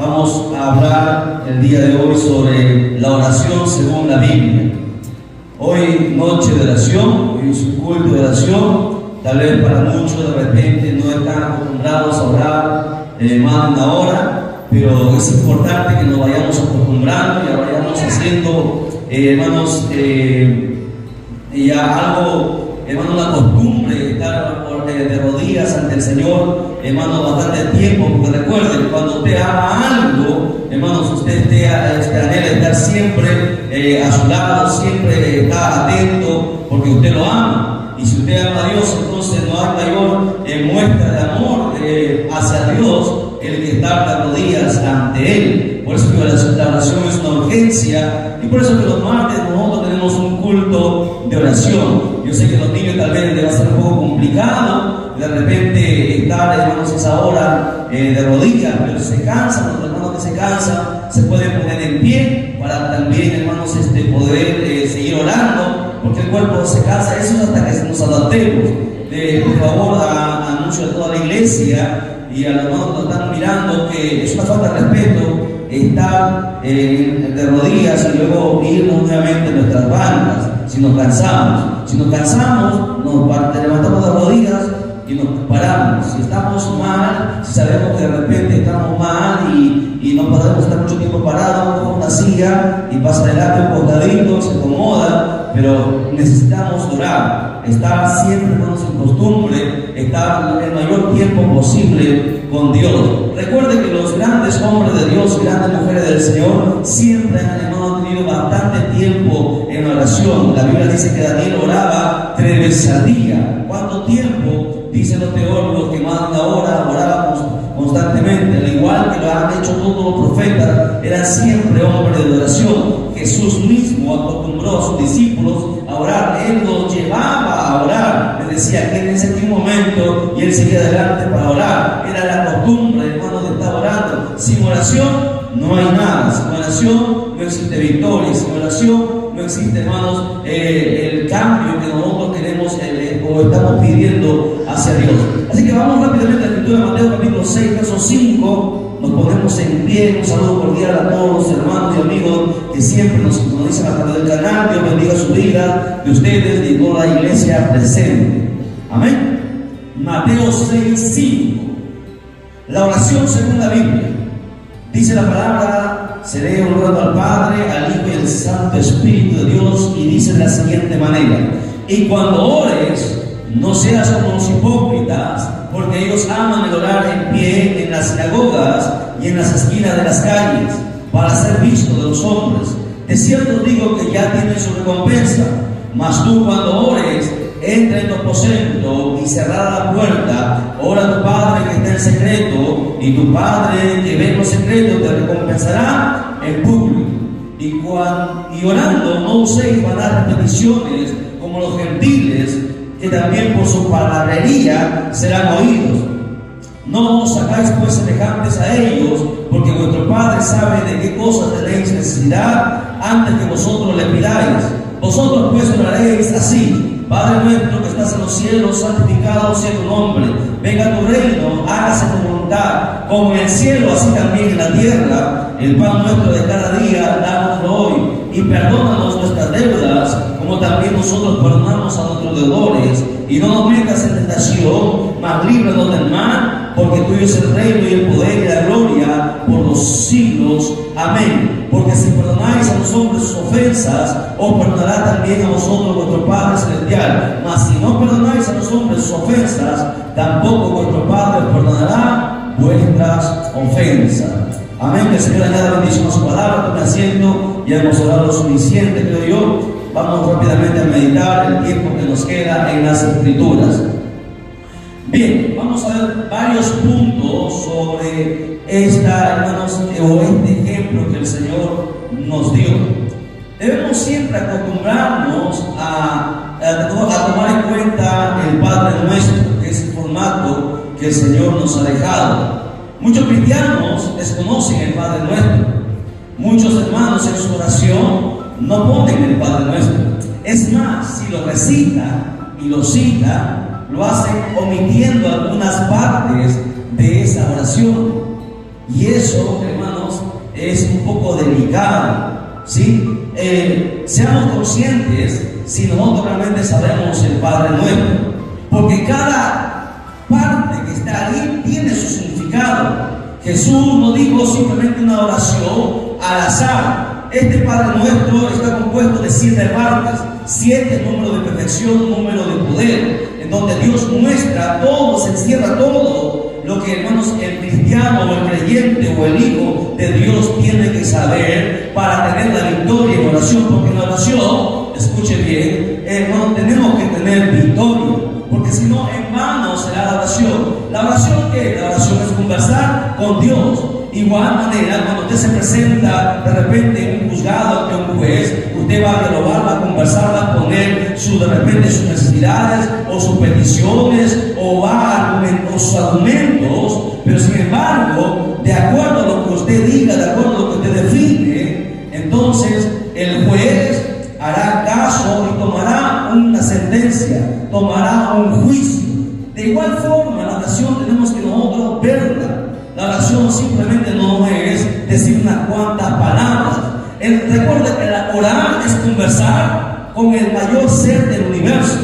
Vamos a hablar el día de hoy sobre la oración según la Biblia. Hoy noche de oración, hoy es un culto de oración. Tal vez para muchos de repente no están acostumbrados a orar más de una hora, pero es importante que nos vayamos acostumbrando y vayamos haciendo, hermanos, ya algo, hermano, una costumbre, estar de rodillas ante el Señor, hermano, bastante tiempo, porque recuerden, cuando usted ama algo, hermanos, usted anhela estar siempre a su lado, siempre está atento, porque usted lo ama. Y si usted ama a Dios, entonces no hay mayor muestra de amor hacia Dios el que estar de rodillas ante Él. Por eso que la oración es una urgencia, y por eso que los martes nosotros tenemos un culto de oración. Yo sé que a los niños tal vez les va a ser un poco complicado de repente estar, hermanos, esa hora de rodillas, pero si se cansan, los hermanos que se cansan se pueden poner en pie para también, hermanos, poder seguir orando, porque el cuerpo se cansa. Eso es hasta que nos adaptemos. Por favor, anuncio a toda la iglesia y a los hermanos que nos están mirando que es una falta de respeto estar de rodillas y luego irnos nuevamente a nuestras bancas si nos cansamos. Nos levantamos de rodillas y nos paramos. Si estamos mal, si sabemos que de repente estamos mal y no podemos estar mucho tiempo parados, con una silla y pasa adelante un costadito, se acomoda, pero necesitamos orar, estar siempre, hermanos, en costumbre, estar el mayor tiempo posible con Dios. Recuerde que los grandes hombres de Dios, grandes mujeres del Señor, siempre han tenido bastante tiempo en oración. La Biblia dice que Daniel oraba 3 veces al día. ¿Cuánto tiempo? Dicen los teólogos que más de una hora orábamos constantemente, al igual que lo han hecho todos los profetas, eran siempre hombres de oración. Jesús mismo acostumbró a sus discípulos a orar, Él los llevaba a orar, les decía, quédense aquí un momento, y Él seguía adelante para orar. Era la costumbre, hermanos, de estar orando. Sin oración no hay nada, sin oración no existe victoria, sin oración no existe, hermanos, el cambio que nosotros queremos o estamos pidiendo hacia Dios. Así que vamos rápidamente a la escritura de Mateo capítulo 6, verso 5. Nos ponemos en pie. Un saludo cordial a todos los hermanos y amigos que siempre nos dicen a través del canal. Dios bendiga su vida, de ustedes y de toda la iglesia presente. Amén. Mateo 6, 5. La oración según la Biblia. Dice la palabra: seré honrado al Padre, al Hijo y al Santo Espíritu de Dios. Y dice de la siguiente manera: y cuando ores, no seas como los hipócritas, porque ellos aman el orar en pie en las sinagogas y en las esquinas de las calles, para ser visto de los hombres. De cierto digo que ya tienen su recompensa. Mas tú, cuando ores, entra en tu aposento y cerrada la puerta, ora a tu Padre que está en secreto, y tu Padre que ve en lo secreto te recompensará en público. Y orando, no uséis vanas repeticiones como los gentiles, que también por su palabrería serán oídos. No os hagáis pues semejantes a ellos, porque vuestro Padre sabe de qué cosas tenéis necesidad antes que vosotros le pidáis. Vosotros pues oraréis así: Padre nuestro que estás en los cielos, santificado sea tu nombre. Venga tu reino, hágase tu voluntad, como en el cielo, así también en la tierra. El pan nuestro de cada día, dánoslo hoy, y perdónanos nuestras deudas, como también nosotros perdonamos a nuestros deudores. Y no nos metas en tentación, mas líbranos del mal, porque tuyo es el reino y el poder y la gloria por los siglos. Amén. Porque si perdonáis a los hombres sus ofensas, os perdonará también a vosotros vuestro Padre celestial. Mas si no perdonáis a los hombres sus ofensas, tampoco vuestro Padre os perdonará vuestras ofensas. Amén. Que el Señor añada bendición a su palabra. Tome asiento, ya hemos orado lo suficiente, creo yo. Vamos rápidamente a meditar el tiempo que nos queda en las Escrituras. Bien, vamos a ver varios puntos sobre hermanos, este ejemplo que el Señor nos dio. Debemos siempre acostumbrarnos a tomar en cuenta el Padre Nuestro, que es el formato que el Señor nos ha dejado. Muchos cristianos desconocen el Padre Nuestro. Muchos hermanos en su oración no ponen el Padre Nuestro. Es más, si lo recita y lo cita, lo hacen omitiendo algunas partes de esa oración. Y eso, hermanos, es un poco delicado, ¿sí? Seamos conscientes si nosotros realmente sabemos el Padre Nuestro, porque cada parte que está ahí tiene su significado. Jesús no dijo simplemente una oración al azar. Este Padre Nuestro está compuesto de 7 partes, 7 números de perfección, número de poder, en donde Dios muestra todo, se encierra todo lo que, hermanos, el cristiano o el creyente o el hijo de Dios tiene que saber para tener la victoria en oración. Porque en oración, escuche bien, hermanos, tenemos que tener victoria, porque si no, en vano será la oración. ¿La oración qué? La oración es conversar con Dios. Igual manera, cuando usted se presenta de repente en un juzgado ante un juez, usted va a dialogar, va a conversar, va a poner de repente sus necesidades o sus peticiones o va a argumentar sus argumentos, pero sin embargo, de acuerdo a lo que usted diga, de acuerdo a lo que usted define, entonces el juez hará caso y tomará una sentencia, tomará un juicio. De igual forma, la oración tenemos que nosotros verla. La oración simplemente no es decir unas cuantas palabras. Recuerda que orar es conversar con el mayor ser del universo.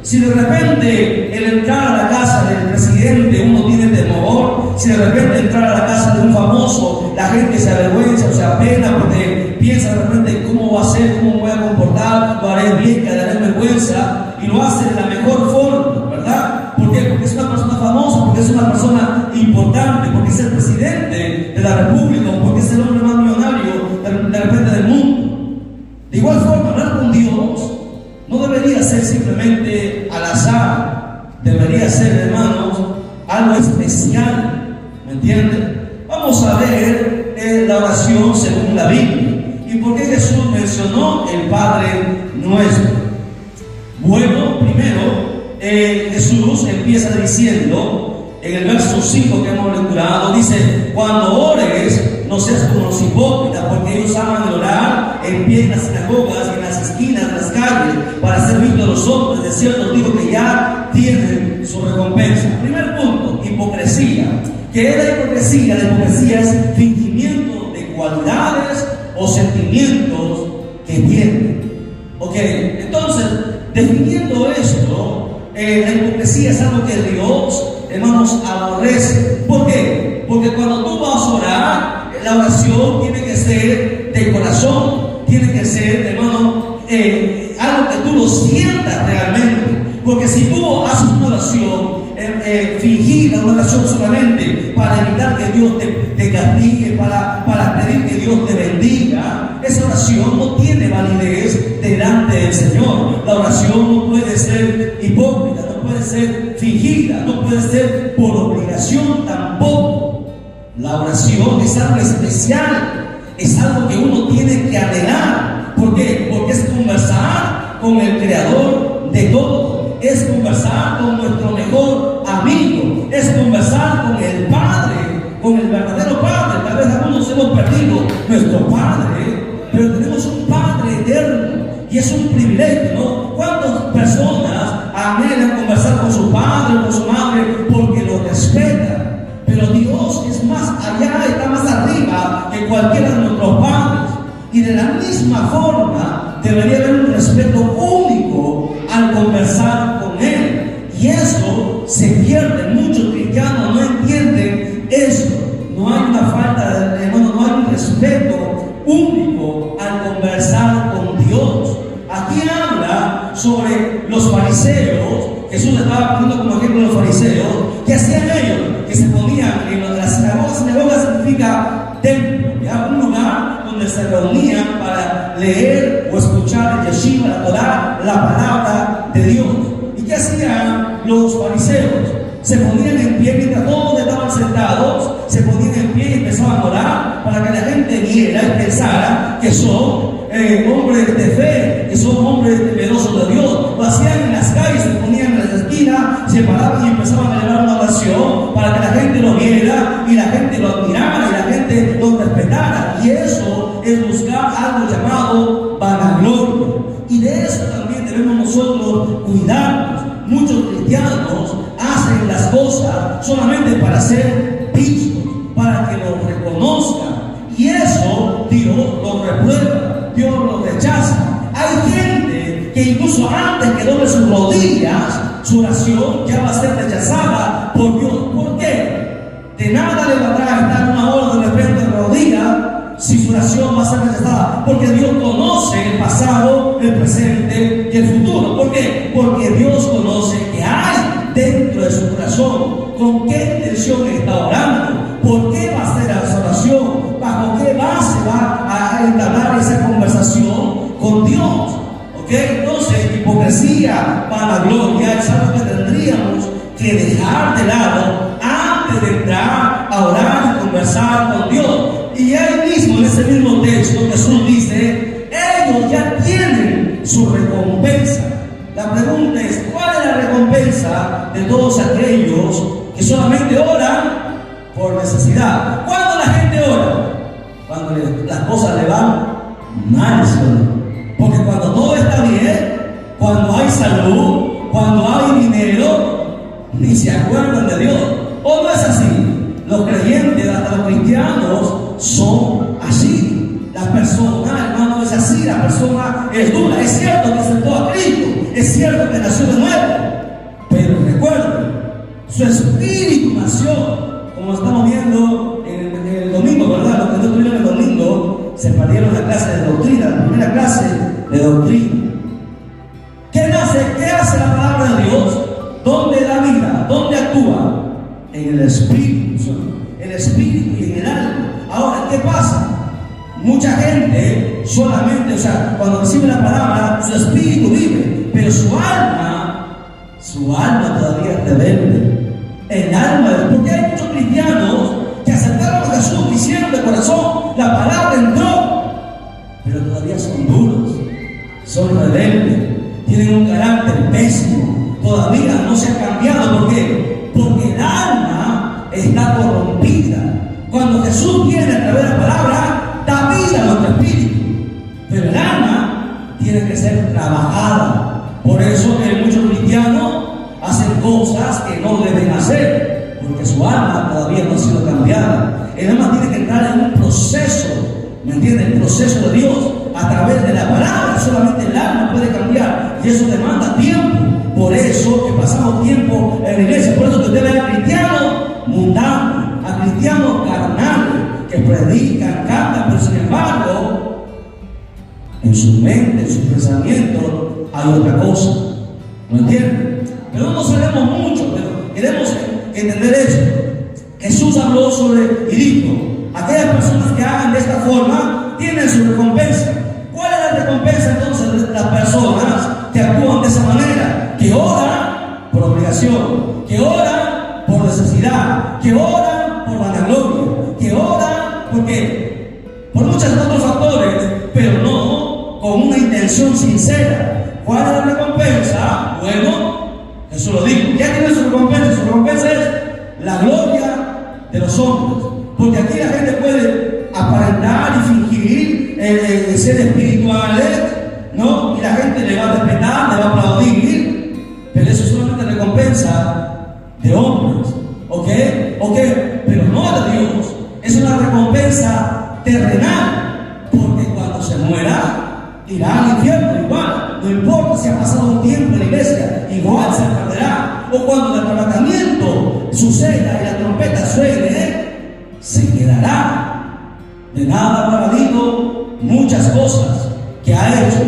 Si de repente el entrar a la casa del presidente uno tiene temor, si de repente entrar a la casa de un famoso la gente se avergüenza o se apena porque piensa de repente cómo va a ser, cómo me voy a comportar, lo haré bien, que daré vergüenza, y lo hace de la mejor forma, ¿verdad? ¿Por qué? Porque es una persona famosa, porque es una persona importante, porque es el presidente de la república, porque es el hombre más millonario de repente del mundo. De igual forma, hablar con Dios no debería ser simplemente al azar, debería ser, hermanos, algo especial, ¿me entienden? Vamos a ver la oración según la Biblia. ¿Y por qué Jesús mencionó el Padre Nuestro? Bueno, primero, Jesús empieza diciendo, en el verso 5 que hemos lecturado, dice: cuando ores, no seas como los hipócritas, porque ellos aman el orar en pie en las sinagogas y en las esquinas de las calles, para ser vistos los hombres. De cierto os digo que ya tienen su recompensa. Primer punto, hipocresía. ¿Qué es la hipocresía? La hipocresía es fingimiento de cualidades o sentimientos que tienen. Ok, entonces, definiendo esto, la hipocresía es algo que Dios, hermanos, aborrece. ¿Por qué? Porque cuando tú vas a orar, la oración tiene que ser de corazón, tiene que ser, hermano, algo que tú lo sientas realmente. Porque si tú haces una oración fingida, una oración solamente para evitar que Dios te castigue, para pedir que Dios te bendiga, esa oración no tiene validez delante del Señor. La oración no puede ser hipócrita, no puede ser fingida, no puede ser por obligación tampoco. La oración es algo especial, es algo que uno tiene que anhelar. ¿Por qué? Porque es conversar con el Creador de todo, es conversar con nuestro mejor amigo, es conversar con el Padre, con el verdadero Padre. Tal vez algunos hemos perdido nuestro Padre, pero tenemos un Padre eterno y es un privilegio, ¿no? ¿Cuántas personas anhelan conversar con su padre o con su madre porque lo respetan? Pero Dios es más allá, está más arriba que cualquiera de nuestros padres. Y de la misma forma debería haber un respeto único al conversar con Él. Y eso se pierde. Muchos cristianos no entienden eso. No hay una falta de, no hay un respeto único al conversar con Dios. Aquí habla sobre los fariseos. Jesús estaba poniendo como ejemplo a los fariseos. ¿Qué hacían ellos? Que se ponían en las sinagogas. Sinagoga significa templo, un lugar donde se reunían para leer o escuchar el yeshiva, la Torah, la palabra de Dios. ¿Y qué hacían los fariseos? Se ponían en pie mientras todos estaban sentados, se ponían en pie y empezaban a orar para que la gente viera y pensara que son hombres de fe, que son hombres temerosos de Dios. Lo hacían en las calles, se ponían en las esquinas, se paraban y empezaban a elevar una oración para que la gente lo viera y la gente lo admirara y la gente lo respetara. Y eso es buscar algo llamado vanagloria. Y de eso también debemos nosotros cuidarnos. Muchos cristianos hacen las cosas solamente para ser vistos, para que lo reconozcan. Y eso Dios lo reprueba, Dios lo rechaza. Hay gente que incluso antes que doble sus rodillas, su oración ya va a ser rechazada por Dios. ¿Por qué? De nada le valdrá estar una hora de repente en rodillas si su oración va a ser rechazada, porque Dios conoce el pasado, el presente y el futuro. ¿Por qué? Porque Dios conoce que hay dentro de su corazón, con qué intención está orando, por qué va a hacer esa oración, bajo qué base va a entablar esa conversación con Dios. ¿Ok? Entonces, hipocresía, vanagloria es algo que tendríamos que dejar de lado antes de entrar a orar y conversar con Dios. Y ahí mismo, en ese mismo texto, Jesús dice: ellos ya tienen su recompensa. La pregunta es: ¿cuál es la recompensa de todos aquellos que solamente oran por necesidad? ¿Cuándo la gente ora? Cuando las cosas le van mal, ¿sí? Porque cuando todo está bien, cuando hay salud, cuando hay dinero, ni se acuerdan de Dios. ¿O no es así? Los creyentes, hasta los cristianos, son así. La persona, hermano, es así. La persona es dura. Es cierto que aceptó a Cristo, es cierto que nació de nuevo, pero recuerden, su espíritu nació, como estamos viendo en el domingo, ¿verdad? Los que no estuvieron el domingo se perdieron la clase de doctrina, la primera clase de doctrina. ¿Qué nace? ¿Qué hace la palabra de Dios? ¿Dónde da vida? ¿Dónde actúa? En el espíritu, el espíritu y en el alma. Ahora, ¿qué pasa? Mucha gente solamente, cuando recibe la palabra, su espíritu vive, pero su alma todavía es rebelde. El alma, porque hay muchos cristianos que aceptaron a Jesús, que hicieron de corazón, la palabra entró, pero todavía son duros, son rebeldes, tienen un carácter pésimo, todavía no se ha cambiado. ¿Por qué? Porque el alma está corrompida. Cuando Jesús viene a través de la palabra, da vida a nuestro espíritu, pero el alma tiene que ser trabajada. Por eso muchos cristianos hacen cosas que no deben hacer, porque su alma todavía no ha sido cambiada. El alma tiene que entrar en un proceso, ¿me entiendes? El proceso de Dios a través de la palabra. Solamente el alma puede cambiar, y eso demanda tiempo. Por eso que pasamos tiempo en la iglesia. Por eso que usted ve a cristianos mundanos, a cristianos carnales, que predican, cantan, pero sin embargo, en su mente, en su pensamiento, hay otra cosa. ¿No entienden? Pero no sabemos mucho, pero queremos entender eso. Jesús habló sobre y dijo: aquellas personas que hagan de esta forma tienen su recompensa. ¿Cuál es la recompensa entonces de las personas que actúan de esa manera? Que oran por obligación, que oran por necesidad, que oran por vanagloria, que oran por muchos otros factores, pero no con una intención sincera. ¿Cuál es la recompensa? Bueno, Jesús lo dijo. ¿Ya tiene su recompensa? Su recompensa es la gloria de los hombres. Porque aquí la gente puede aparentar y fingir ser espirituales, ¿no? Y la gente le va a respetar, le va a aplaudir, pero eso es solamente recompensa de hombres, ¿ok? Pero no de Dios. Es una recompensa terrenal, porque cuando se muera irá al infierno igual. No importa si ha pasado un tiempo en la iglesia, igual se perderá. O cuando el arrebatamiento suceda y la trompeta suene, se quedará. De nada habrá valido muchas cosas que ha hecho,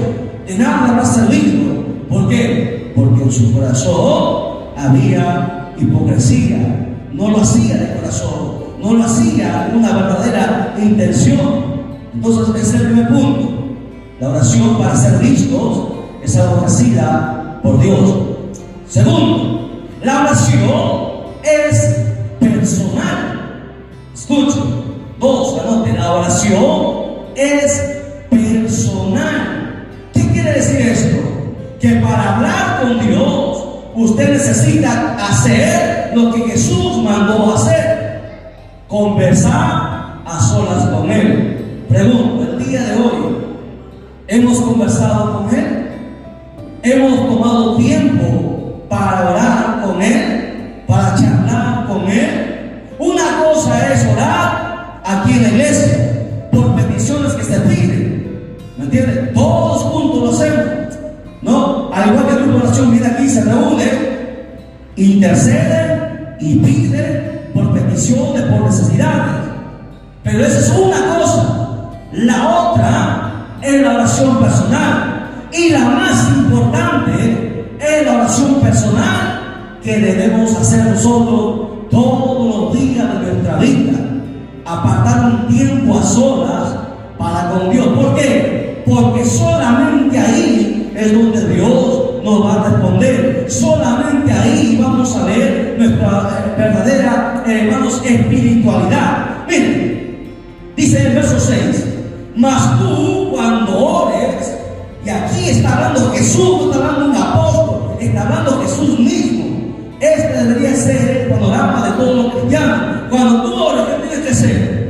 de nada habrá servido. ¿Por qué? Porque en su corazón había hipocresía. No lo hacía de corazón, no lo hacía con una verdadera intención. Entonces, ese es el primer punto. La oración para ser vistos es algo nacida por Dios. Segundo, la oración es personal. Escuchen. Dos, anoten, la oración es personal. ¿Qué quiere decir esto? Que para hablar con Dios, usted necesita hacer lo que Jesús mandó hacer: conversar a solas con Él. Pregunto, el día de hoy, ¿hemos conversado con Él? ¿Hemos tomado tiempo para orar con Él? ¿Para charlar con Él? Una cosa es orar grupo de oración viene aquí, se reúne, intercede y pide por peticiones, por necesidades. Pero esa es una cosa. La otra es la oración personal. Y la más importante es la oración personal que debemos hacer nosotros todos los días de nuestra vida. Apartar un tiempo a solas para con Dios. ¿Por qué? Porque solamente ahí es donde Dios nos va a responder. Solamente ahí vamos a ver nuestra verdadera, hermanos, espiritualidad. Miren, dice en el verso 6: mas tú cuando ores, y aquí está hablando Jesús, no está hablando un apóstol, está hablando Jesús mismo. Este debería ser el panorama de todos los cristianos. Cuando tú ores, ¿qué tienes que hacer?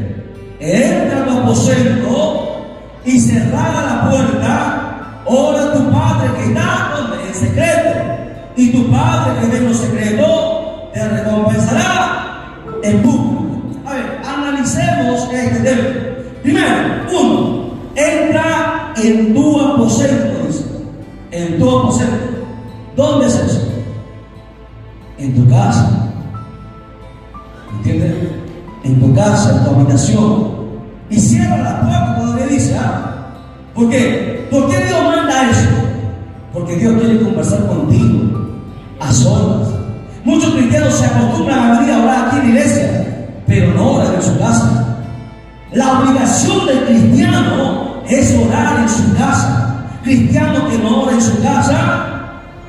Entra a tu aposento y cerrada la puerta, ora a tu Padre que está en secreto, y tu Padre que ve en lo secreto te recompensará en público. A ver, analicemos este tema. Primero, uno, entra en tu aposento, dice. En tu aposento. ¿Dónde es eso? En tu casa. ¿Entiendes? En tu casa, en tu habitación. Y cierra la puerta todavía dice, ¿por qué? ¿Por qué Dios manda eso? Porque Dios quiere conversar contigo a solas. Muchos cristianos se acostumbran a venir a orar aquí en la iglesia, pero no oran en su casa. La obligación del cristiano es orar en su casa. Cristiano que no ora en su casa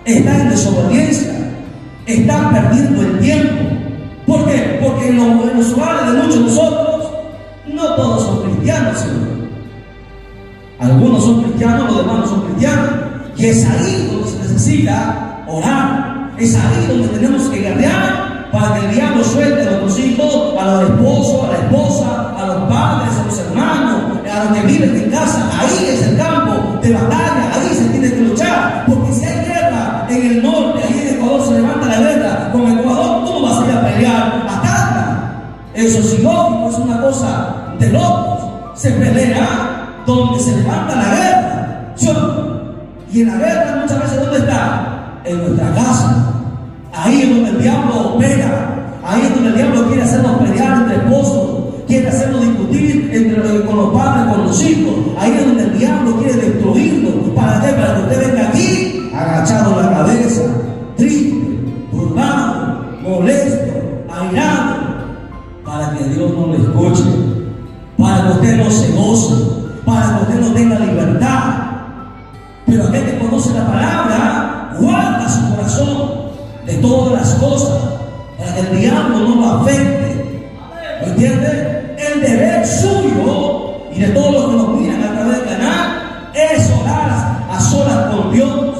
está en desobediencia, está perdiendo el tiempo. ¿Por qué? Porque en los hogares de muchos de nosotros, no todos son cristianos, Señor. Algunos son cristianos, los demás no son cristianos. Y es ahí donde se necesita orar. Es ahí donde tenemos que guerrear para que el diablo suelte a nuestros hijos, a los esposos, a la esposa, a los padres, a los hermanos, a los que viven en casa. Ahí es el campo de batalla, ahí se tiene que luchar. Porque si hay guerra en el norte, ahí en Ecuador se levanta la guerra con Ecuador, ¿cómo vas a ir a pelear a Tacna? Eso es ilógico, es una cosa de locos. Se pelea donde se levanta la guerra. ¿Sí? Y en la guerra muchas veces, ¿dónde está? En nuestra casa. Ahí es donde el diablo opera. Ahí es donde el diablo quiere hacernos pelear entre esposos, quiere hacernos discutir con los padres, con los hijos. Ahí es donde el diablo quiere destruirnos. ¿Para qué? Para que usted venga aquí agachado la cabeza, triste, turbado, molesto, airado, para que Dios no le escuche, para que usted no se goce, para que usted no tenga libertad. Pero aquel que conoce la palabra guarda su corazón de todas las cosas para que el diablo no lo afecte. ¿Me entiende? El deber suyo y de todos los que nos miran a través del canal es orar a solas con Dios.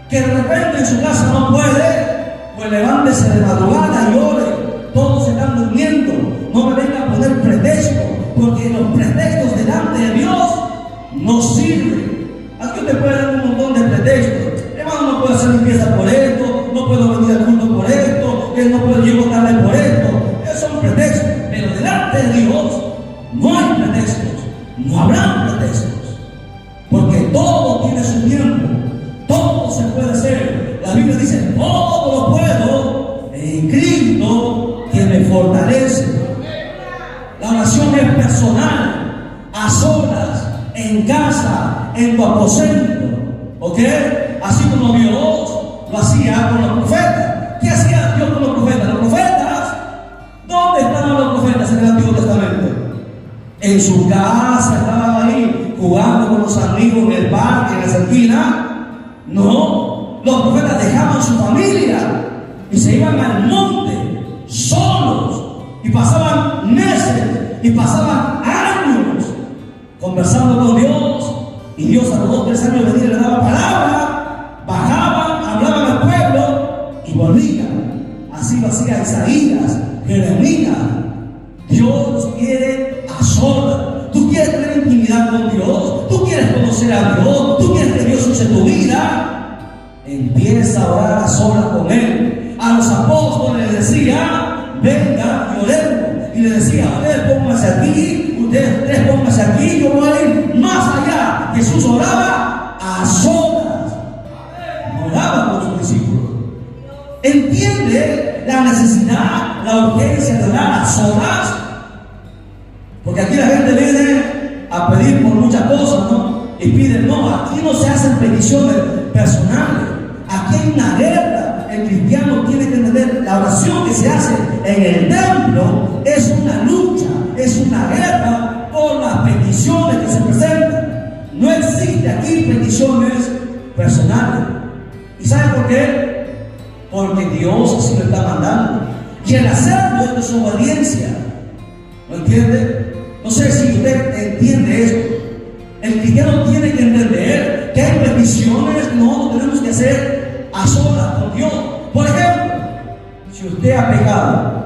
Que de repente en su casa no puede, pues levántese de madrugada y ore. Todos están durmiendo. No me venga a poner pretextos, porque los pretextos delante de Dios no sirven. Aquí usted puede dar un montón de pretextos. Hermano, no puedo hacer limpieza por esto, no puedo venir al culto por esto, no puedo llegar tarde por esto. Esos son pretextos. Pero delante de Dios no hay pretextos, no habrá pretextos. Porque todo tiene su tiempo, todo se puede hacer. La Biblia dice, todo lo puedo en Cristo que me fortalece. La oración es personal, a solas, en casa, en tu aposento. ¿Ok? Así como Dios lo hacía con los profetas. ¿Qué hacía Dios con los profetas? Los profetas, ¿dónde estaban los profetas en el Antiguo Testamento? En su casa, estaban ahí jugando con los amigos en el parque, en esa esquina. No, los profetas dejaban su familia y se iban al monte solos y pasaban meses y pasaban años conversando con Dios. Y Dios a los 2 o 3 años venía y le daba palabra, bajaban, hablaban al pueblo y volvían. Así lo hacía Isaías, Jeremías. Dios quiere a solas. Tú quieres tener intimidad con Dios, tú quieres conocer a Dios, tú quieres que Dios use tu vida. Empieza a orar a solas con Él. A los apóstoles les decía, venga y oremos. Y le decía, ustedes pónganse aquí, ustedes pónganse aquí, yo voy a ir más allá. Jesús oraba a solas. No oraba entiende la necesidad, la urgencia de orar a solas. Porque aquí la gente viene a pedir por muchas cosas, ¿no? Y piden, no, aquí no se hacen peticiones personales. Aquí hay una guerra. El cristiano tiene que entender, la oración que se hace en el templo es una lucha, es una guerra por las peticiones que se presentan. No existe aquí peticiones personales. ¿Y saben por qué? Porque Dios así lo está mandando. Y el hacerlo es desobediencia. ¿Lo entiende? No sé si usted entiende esto. El cristiano tiene que entender que hay peticiones que nosotros tenemos que hacer a solas con Dios. Por ejemplo, si usted ha pecado,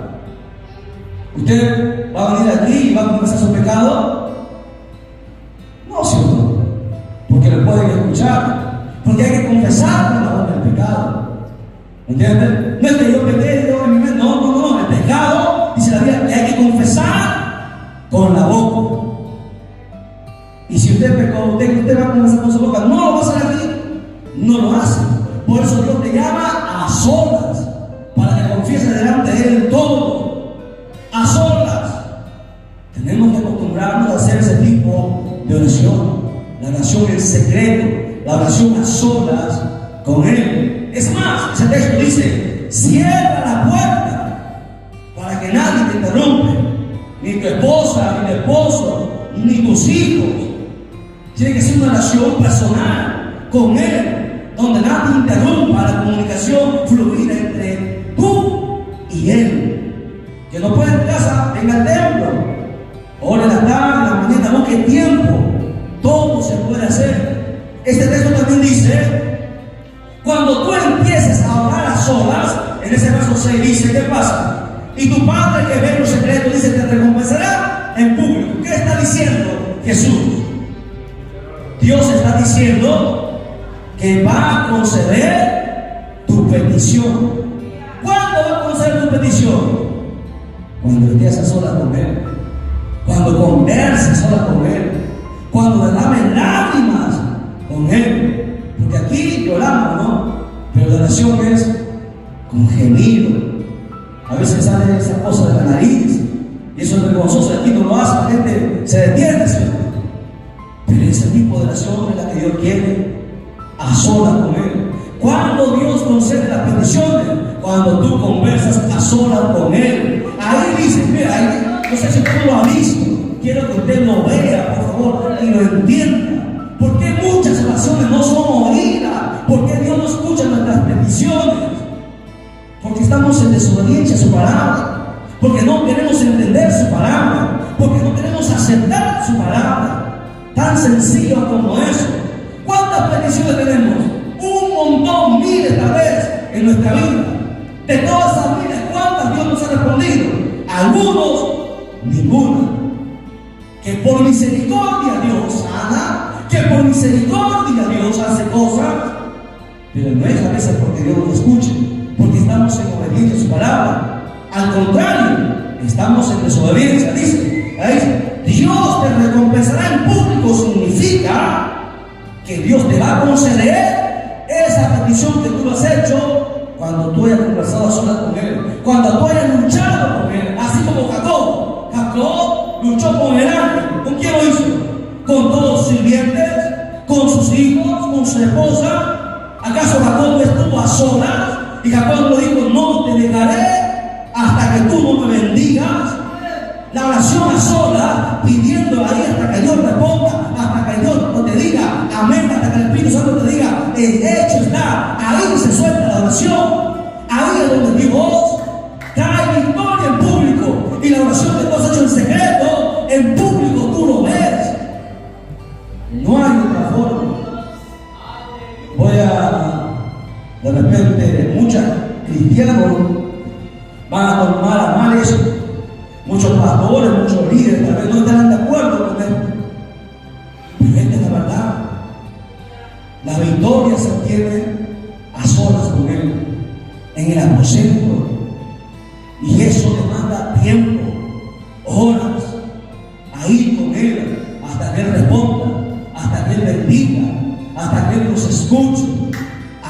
¿usted va a venir aquí y va a confesar su pecado? No, ¿cierto? Porque lo pueden escuchar. Porque hay que confesar con la boca el pecado. ¿Entienden? No es que yo pequé, yo en mi mente. No. El pecado, dice la Biblia, que hay que confesar con la boca. Y si usted pecó, usted va a confesar con su boca, no lo va a hacer aquí, no lo hace. Por eso Dios te llama a solas, para que confieses delante de Él todo. A solas. Tenemos que acostumbrarnos a hacer ese tipo de oración. La oración en secreto, la oración a solas con Él. Es más, ese texto dice, cierra la puerta para que nadie te interrumpe. Ni tu esposa, ni tu esposo, ni tus hijos. Tiene que ser una relación personal con Él, donde nadie interrumpa la comunicación fluida entre tú y Él. Que no puede en tu casa, venga al templo, ore en la tarde, en la mañana, busque tiempo. Todo se puede hacer. Este texto también dice, cuando tú empieces a orar a solas, en ese verso 6 dice, ¿qué pasa? Y tu Padre que ve en lo secreto, dice, te recompensará en público. ¿Qué está diciendo Jesús? Dios está diciendo que va a conceder tu petición. ¿Cuándo va a conceder tu petición? Cuando estés a solas con Él, cuando converses solas con Él, cuando derrames lágrimas con Él. Porque aquí lloramos, ¿no? Pero la oración es con gemido. A veces sale esa cosa de la nariz y eso es vergonzoso. Aquí no lo hace, la gente se detiene, ¿cierto? Pero ese tipo de oración es la que Dios quiere a solas con Él. ¿Cuándo Dios concede las peticiones? Cuando tú conversas a solas con Él. Ahí dice, mira, ahí, no sé si usted lo ha visto. Quiero que usted lo vea, por favor, y lo entienda. ¿Por qué muchas oraciones no son oídas? ¿Por qué Dios no escucha nuestras peticiones? Porque estamos en desobediencia a su palabra. Porque no queremos entender su palabra. Porque no queremos aceptar su palabra. Tan sencillo como eso. ¿Cuántas peticiones tenemos? Un montón, miles tal vez en nuestra vida. De todas esas miles, ¿cuántas Dios nos ha respondido? Algunos, ninguna. Que por misericordia Dios sana, que por misericordia Dios hace cosas, pero no es a veces porque Dios nos escuche, porque estamos en obediencia a su palabra. Al contrario, estamos en desobediencia. Dice, ahí, Dios te recompensará en público, significa que Dios te va a conceder esa petición que tú has hecho cuando tú hayas conversado a solas con Él, cuando tú hayas luchado con Él, así como Jacob. Jacob luchó con el ángel. ¿Con quién lo hizo? Con todos sus sirvientes, con sus hijos, con su esposa. ¿Acaso Jacob no estuvo a solas? Y Jacob le dijo, no te dejaré hasta que tú no me bendigas. La oración a solas, pidiendo ahí hasta que Dios responda, hasta que Dios no te diga amén, hasta que el Espíritu Santo te diga, el hecho está. Ahí se suelta la oración. Ahí es donde Dios trae victoria en público. Y la oración que tú has hecho en secreto, en público tú lo ves. No hay otra forma. De repente, muchos cristianos van a tomar a mal eso. Muchos pastores, muchos líderes tal vez no estarán de acuerdo con esto. Pero esta es la verdad. La victoria se obtiene a solas con Él, en el aposento. Y eso demanda tiempo, horas, ahí con Él, hasta que Él responda, hasta que Él bendiga, hasta que Él nos escuche.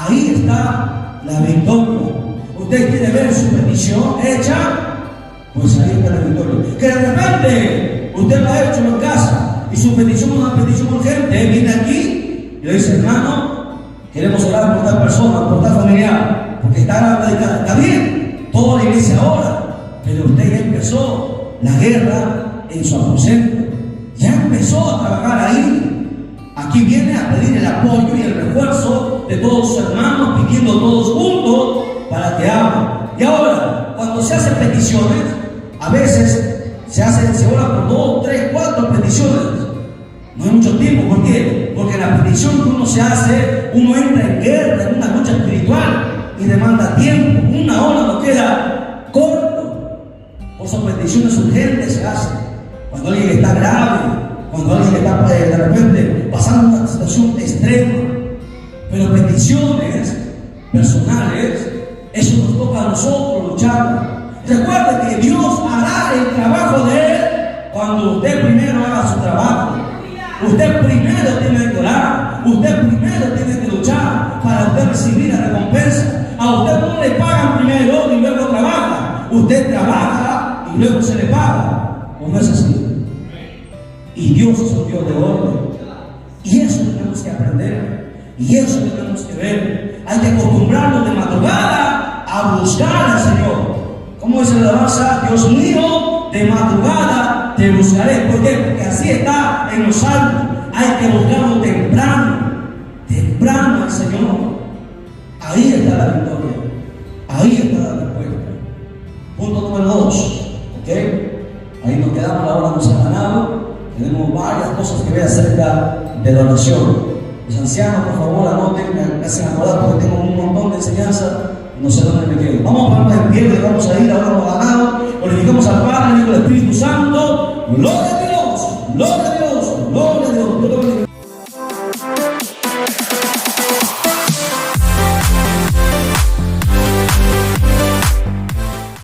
Ahí está la victoria. usted quiere ver su petición hecha, pues ahí está la victoria. Que de repente usted lo ha hecho en casa y su petición es una petición urgente, viene aquí y le dice: hermano, queremos orar por tal persona, por tal familiar, porque está bien, toda la iglesia ora, pero usted ya empezó la guerra en su aposento, ya empezó a trabajar ahí. Aquí viene a pedir el apoyo y el refuerzo de todos sus hermanos, pidiendo todos juntos para que hablen. Y ahora, cuando se hacen peticiones, a veces se ora por 2, 3, 4 peticiones. No hay mucho tiempo. ¿Por qué? Porque la petición que uno se hace, uno entra en guerra, en una lucha espiritual y demanda tiempo. Una hora nos queda corto. Por eso peticiones urgentes se hacen. Cuando alguien está grave, cuando alguien está de repente pasando una situación extrema. Pero peticiones personales, eso nos toca a nosotros luchar. Recuerde que Dios hará el trabajo de Él cuando usted primero haga su trabajo. Usted primero tiene que orar, usted primero tiene que luchar para usted recibir la recompensa. A usted no le pagan primero y luego trabaja. Usted trabaja y luego se le paga. ¿O no es así? Y Dios es un Dios de orden. Y eso tenemos que aprender. Y eso tenemos que ver. Hay que acostumbrarnos de madrugada a buscar al Señor. ¿Cómo dice la alabanza? Dios mío, de madrugada te buscaré. ¿Por qué? Porque así está en los salmos. Hay que buscarlo temprano. Temprano al Señor. Ahí está la victoria. Ahí está la respuesta. Punto número 2. ¿Ok? Ahí nos quedamos, la hora nos ha ganado. Tenemos varias cosas que ver acerca de la oración. Los ancianos, por favor, anoten, me hacen acordar porque tengo un montón de enseñanza y no sé dónde me quedo. Vamos a ponernos en pie, vamos a ir, ahora hemos ganado. Glorificamos al Padre, al Hijo y al Espíritu Santo. ¡Gloria a Dios! ¡Gloria a Dios!